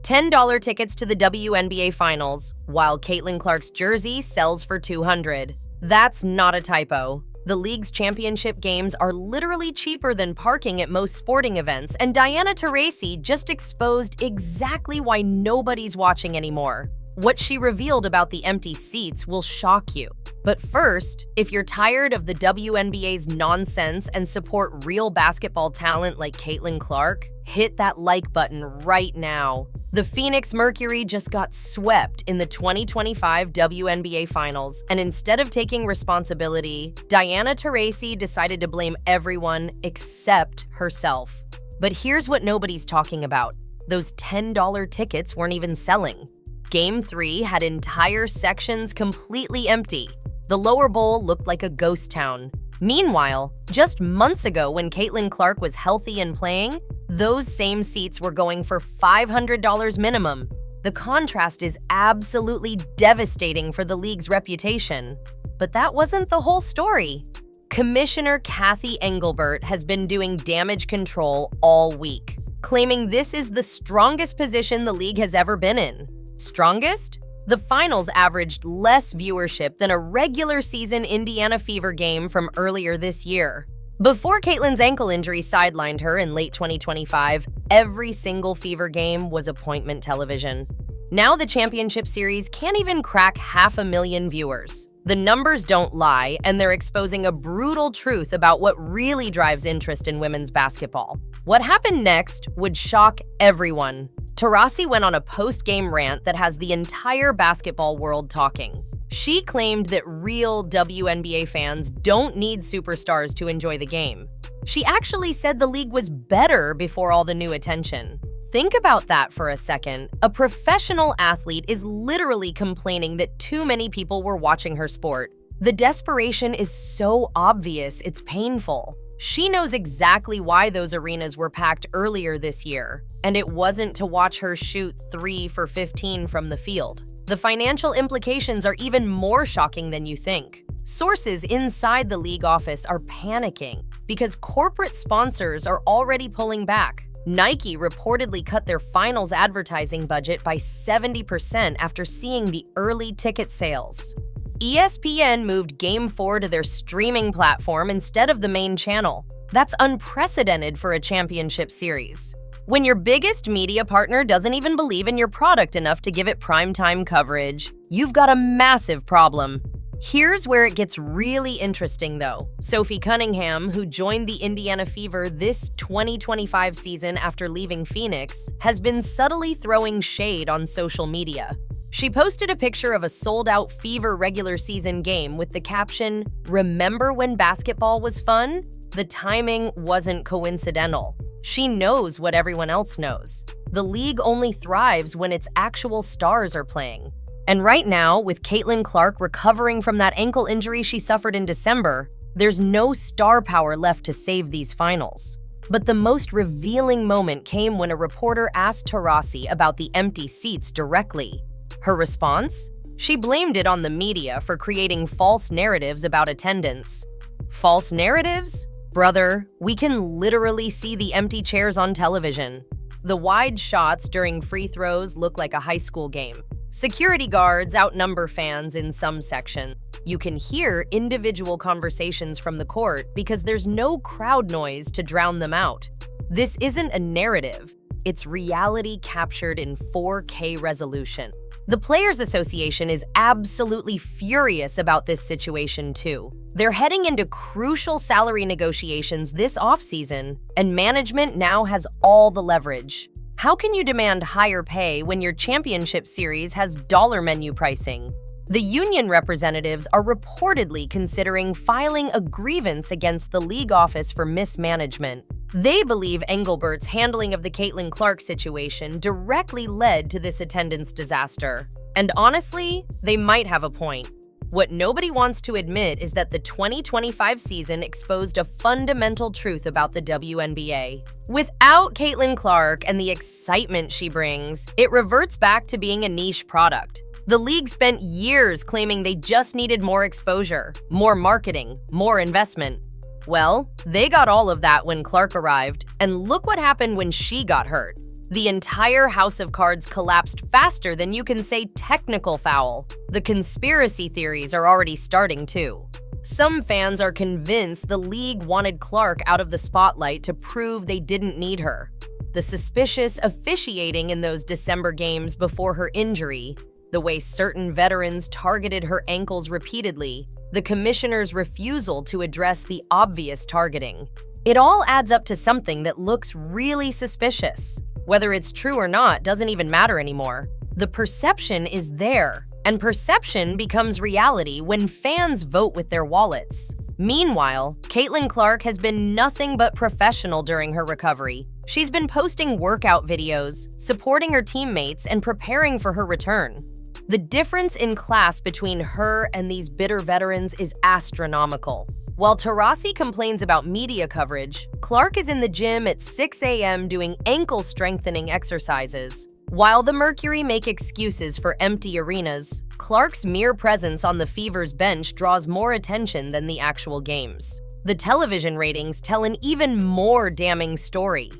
$10 tickets to the WNBA Finals, while Caitlin Clark's jersey sells for $200. That's not a typo. The league's championship games are literally cheaper than parking at most sporting events, and Diana Taurasi just exposed exactly why nobody's watching anymore. What she revealed about the empty seats will shock you. But first, if you're tired of the WNBA's nonsense and support real basketball talent like Caitlin Clark, hit that like button right now. The Phoenix Mercury just got swept in the 2025 WNBA Finals, and instead of taking responsibility, Diana Taurasi decided to blame everyone except herself. But here's what nobody's talking about. Those $10 tickets weren't even selling. Game 3 had entire sections completely empty. The lower bowl looked like a ghost town. Meanwhile, just months ago when Caitlin Clark was healthy and playing, those same seats were going for $500 minimum. The contrast is absolutely devastating for the league's reputation. But that wasn't the whole story. Commissioner Cathy Engelbert has been doing damage control all week, claiming this is the strongest position the league has ever been in. Strongest? The finals averaged less viewership than a regular season Indiana Fever game from earlier this year. Before Caitlin's ankle injury sidelined her in late 2025, every single Fever game was appointment television. Now the championship series can't even crack 500,000 viewers. The numbers don't lie, and they're exposing a brutal truth about what really drives interest in women's basketball. What happened next would shock everyone. Taurasi went on a post-game rant that has the entire basketball world talking. She claimed that real WNBA fans don't need superstars to enjoy the game. She actually said the league was better before all the new attention. Think about that for a second. A professional athlete is literally complaining that too many people were watching her sport. The desperation is so obvious, it's painful. She knows exactly why those arenas were packed earlier this year, and it wasn't to watch her shoot 3 for 15 from the field. The financial implications are even more shocking than you think. Sources inside the league office are panicking because corporate sponsors are already pulling back. Nike reportedly cut their finals advertising budget by 70% after seeing the early ticket sales. ESPN moved Game 4 to their streaming platform instead of the main channel. That's unprecedented for a championship series. When your biggest media partner doesn't even believe in your product enough to give it primetime coverage, you've got a massive problem. Here's where it gets really interesting, though. Sophie Cunningham, who joined the Indiana Fever this 2025 season after leaving Phoenix, has been subtly throwing shade on social media. She posted a picture of a sold-out Fever regular season game with the caption, "Remember when basketball was fun?" The timing wasn't coincidental. She knows what everyone else knows. The league only thrives when its actual stars are playing. And right now, with Caitlin Clark recovering from that ankle injury she suffered in December, there's no star power left to save these finals. But the most revealing moment came when a reporter asked Taurasi about the empty seats directly. Her response? She blamed it on the media for creating false narratives about attendance. False narratives? Brother, we can literally see the empty chairs on television. The wide shots during free throws look like a high school game. Security guards outnumber fans in some sections. You can hear individual conversations from the court because there's no crowd noise to drown them out. This isn't a narrative. It's reality captured in 4K resolution. The Players Association is absolutely furious about this situation too. They're heading into crucial salary negotiations this offseason, and management now has all the leverage. How can you demand higher pay when your championship series has dollar menu pricing? The union representatives are reportedly considering filing a grievance against the league office for mismanagement. They believe Engelbert's handling of the Caitlin Clark situation directly led to this attendance disaster. And honestly, they might have a point. What nobody wants to admit is that the 2025 season exposed a fundamental truth about the WNBA. Without Caitlin Clark and the excitement she brings, it reverts back to being a niche product. The league spent years claiming they just needed more exposure, more marketing, more investment. Well, they got all of that when Clark arrived, and look what happened when she got hurt. The entire house of cards collapsed faster than you can say technical foul. The conspiracy theories are already starting too. Some fans are convinced the league wanted Clark out of the spotlight to prove they didn't need her. The suspicious officiating in those December games before her injury, the way certain veterans targeted her ankles repeatedly, the commissioner's refusal to address the obvious targeting. It all adds up to something that looks really suspicious. Whether it's true or not doesn't even matter anymore. The perception is there, and perception becomes reality when fans vote with their wallets. Meanwhile, Caitlin Clark has been nothing but professional during her recovery. She's been posting workout videos, supporting her teammates, and preparing for her return. The difference in class between her and these bitter veterans is astronomical. While Taurasi complains about media coverage, Clark is in the gym at 6 a.m. doing ankle-strengthening exercises. While the Mercury make excuses for empty arenas, Clark's mere presence on the Fever's bench draws more attention than the actual games. The television ratings tell an even more damning story.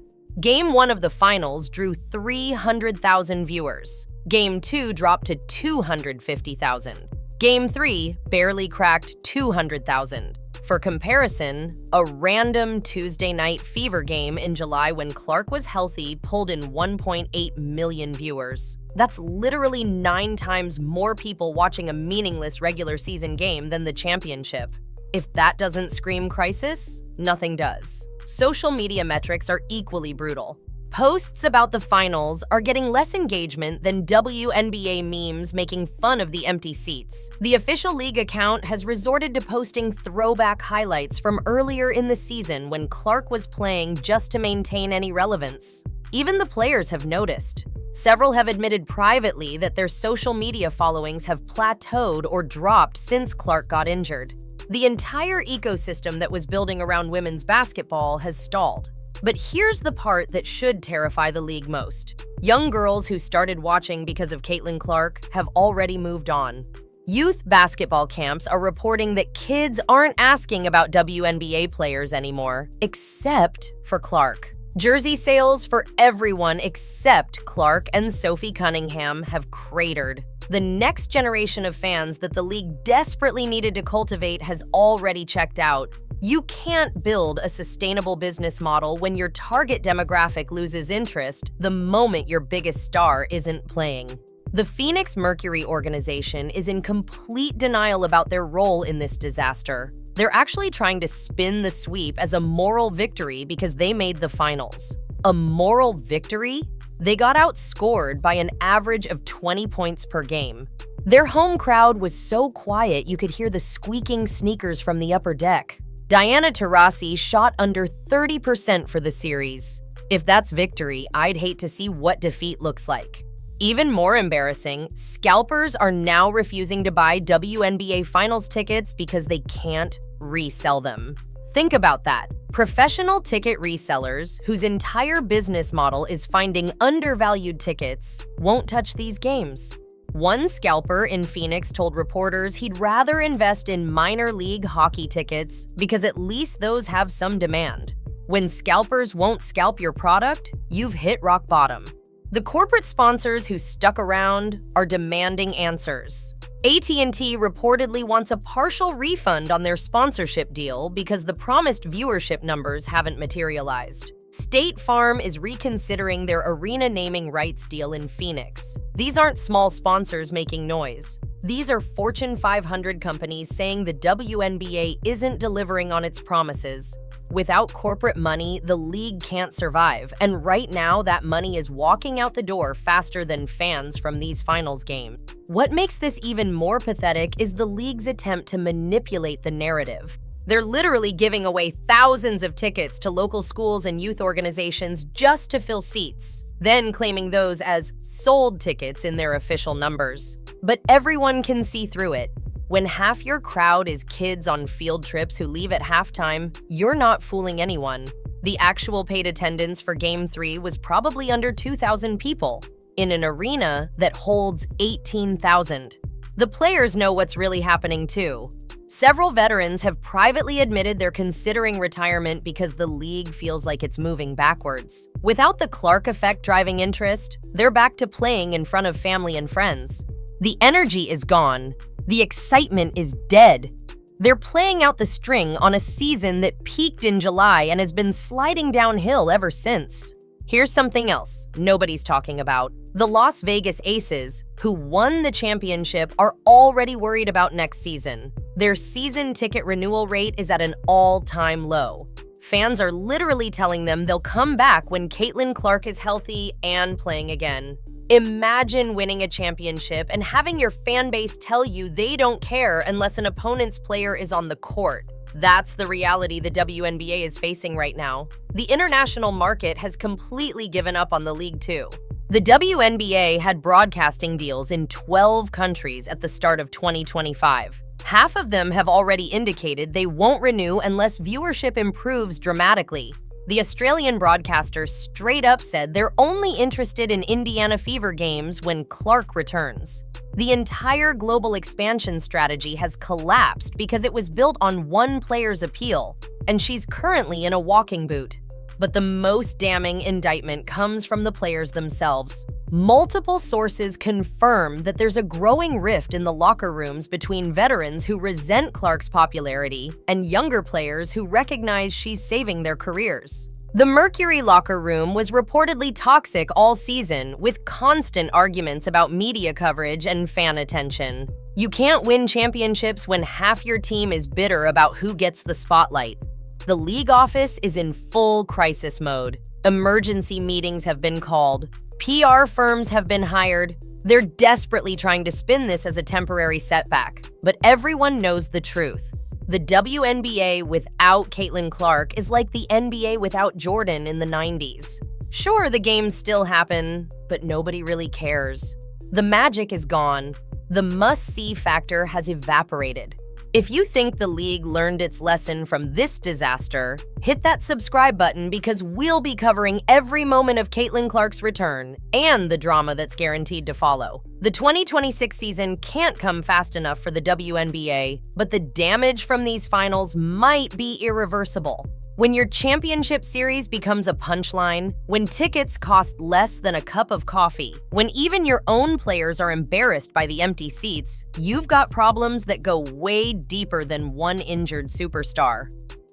Game 1 of the finals drew 300,000 viewers. Game 2 dropped to 250,000. Game 3 barely cracked 200,000. For comparison, a random Tuesday night Fever game in July when Clark was healthy pulled in 1.8 million viewers. That's literally 9 times more people watching a meaningless regular season game than the championship. If that doesn't scream crisis, nothing does. Social media metrics are equally brutal. Posts about the finals are getting less engagement than WNBA memes making fun of the empty seats. The official league account has resorted to posting throwback highlights from earlier in the season when Clark was playing just to maintain any relevance. Even the players have noticed. Several have admitted privately that their social media followings have plateaued or dropped since Clark got injured. The entire ecosystem that was building around women's basketball has stalled. But here's the part that should terrify the league most. Young girls who started watching because of Caitlin Clark have already moved on. Youth basketball camps are reporting that kids aren't asking about WNBA players anymore, except for Clark. Jersey sales for everyone except Clark and Sophie Cunningham have cratered. The next generation of fans that the league desperately needed to cultivate has already checked out. You can't build a sustainable business model when your target demographic loses interest the moment your biggest star isn't playing. The Phoenix Mercury organization is in complete denial about their role in this disaster. They're actually trying to spin the sweep as a moral victory because they made the finals. A moral victory? They got outscored by an average of 20 points per game. Their home crowd was so quiet you could hear the squeaking sneakers from the upper deck. Diana Taurasi shot under 30% for the series. If that's victory, I'd hate to see what defeat looks like. Even more embarrassing, scalpers are now refusing to buy WNBA Finals tickets because they can't resell them. Think about that. Professional ticket resellers, whose entire business model is finding undervalued tickets, won't touch these games. One scalper in Phoenix told reporters he'd rather invest in minor league hockey tickets because at least those have some demand. When scalpers won't scalp your product, you've hit rock bottom. The corporate sponsors who stuck around are demanding answers. AT&T reportedly wants a partial refund on their sponsorship deal because the promised viewership numbers haven't materialized. State Farm is reconsidering their arena naming rights deal in Phoenix. These aren't small sponsors making noise. These are Fortune 500 companies saying the WNBA isn't delivering on its promises. Without corporate money, the league can't survive, and right now that money is walking out the door faster than fans from these finals games. What makes this even more pathetic is the league's attempt to manipulate the narrative. They're literally giving away thousands of tickets to local schools and youth organizations just to fill seats, then claiming those as sold tickets in their official numbers. But everyone can see through it. When half your crowd is kids on field trips who leave at halftime, you're not fooling anyone. The actual paid attendance for Game 3 was probably under 2,000 people, in an arena that holds 18,000. The players know what's really happening too. Several veterans have privately admitted they're considering retirement because the league feels like it's moving backwards. Without the Clark effect driving interest, they're back to playing in front of family and friends. The energy is gone. The excitement is dead. They're playing out the string on a season that peaked in July and has been sliding downhill ever since. Here's something else nobody's talking about. The Las Vegas Aces, who won the championship, are already worried about next season. Their season ticket renewal rate is at an all-time low. Fans are literally telling them they'll come back when Caitlin Clark is healthy and playing again. Imagine winning a championship and having your fan base tell you they don't care unless an opponent's player is on the court. That's the reality the WNBA is facing right now. The international market has completely given up on the league too. The WNBA had broadcasting deals in 12 countries at the start of 2025. Half of them have already indicated they won't renew unless viewership improves dramatically. The Australian broadcaster straight up said they're only interested in Indiana Fever games when Clark returns. The entire global expansion strategy has collapsed because it was built on one player's appeal, and she's currently in a walking boot. But the most damning indictment comes from the players themselves. Multiple sources confirm that there's a growing rift in the locker rooms between veterans who resent Clark's popularity and younger players who recognize she's saving their careers. The Mercury locker room was reportedly toxic all season, with constant arguments about media coverage and fan attention. You can't win championships when half your team is bitter about who gets the spotlight. The league office is in full crisis mode. Emergency meetings have been called. PR firms have been hired. They're desperately trying to spin this as a temporary setback, but everyone knows the truth. The WNBA without Caitlin Clark is like the NBA without Jordan in the 90s. Sure, the games still happen, but nobody really cares. The magic is gone. The must-see factor has evaporated. If you think the league learned its lesson from this disaster, hit that subscribe button because we'll be covering every moment of Caitlin Clark's return and the drama that's guaranteed to follow. The 2026 season can't come fast enough for the WNBA, but the damage from these finals might be irreversible. When your championship series becomes a punchline, when tickets cost less than a cup of coffee, when even your own players are embarrassed by the empty seats, you've got problems that go way deeper than one injured superstar.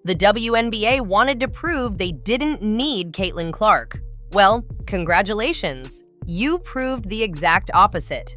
The WNBA wanted to prove they didn't need Caitlin Clark. Well, congratulations. You proved the exact opposite.